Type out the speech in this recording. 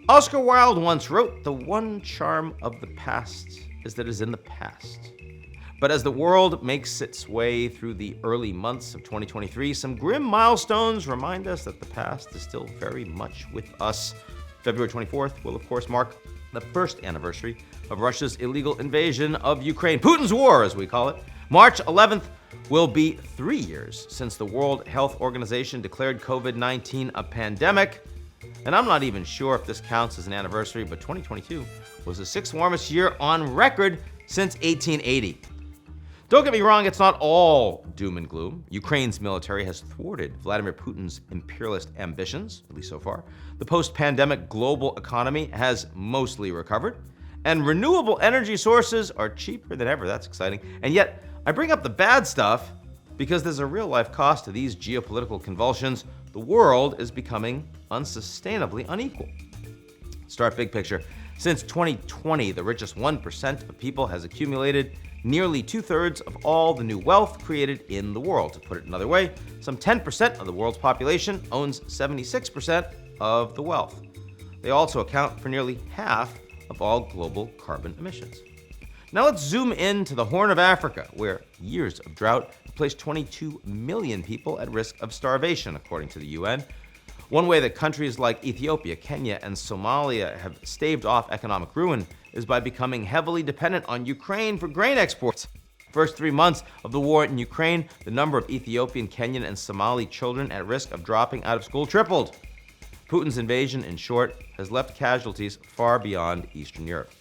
Oscar Wilde once wrote, "The one charm of the past is that it is in the past." But as the world makes its way through the early months of 2023, some grim milestones remind us that the past is still very much with us. February 24th will, of course, mark the first anniversary of Russia's illegal invasion of Ukraine, Putin's war, as we call it. March 11th will be 3 years since the World Health Organization declared COVID-19 a pandemic. And I'm not even sure if this counts as an anniversary, but 2022 was the 6th warmest year on record since 1880. Don't get me wrong, it's not all doom and gloom. Ukraine's military has thwarted Vladimir Putin's imperialist ambitions, at least so far. The post-pandemic global economy has mostly recovered, and renewable energy sources are cheaper than ever. That's exciting. And yet, I bring up the bad stuff because there's a real-life cost to these geopolitical convulsions. The world is becoming unsustainably unequal. Start big picture. Since 2020, the richest 1% of people has accumulated nearly 2/3 of all the new wealth created in the world. To put it another way, some 10% of the world's population owns 76% of the wealth. They also account for nearly half of all global carbon emissions. Now let's zoom in to the Horn of Africa, where years of drought have placed 22 million people at risk of starvation, according to the UN. One way that countries like Ethiopia, Kenya, and Somalia have staved off economic ruin is by becoming heavily dependent on Ukraine for grain exports. First 3 months of the war in Ukraine, the number of Ethiopian, Kenyan, and Somali children at risk of dropping out of school tripled. Putin's invasion, in short, has left casualties far beyond Eastern Europe.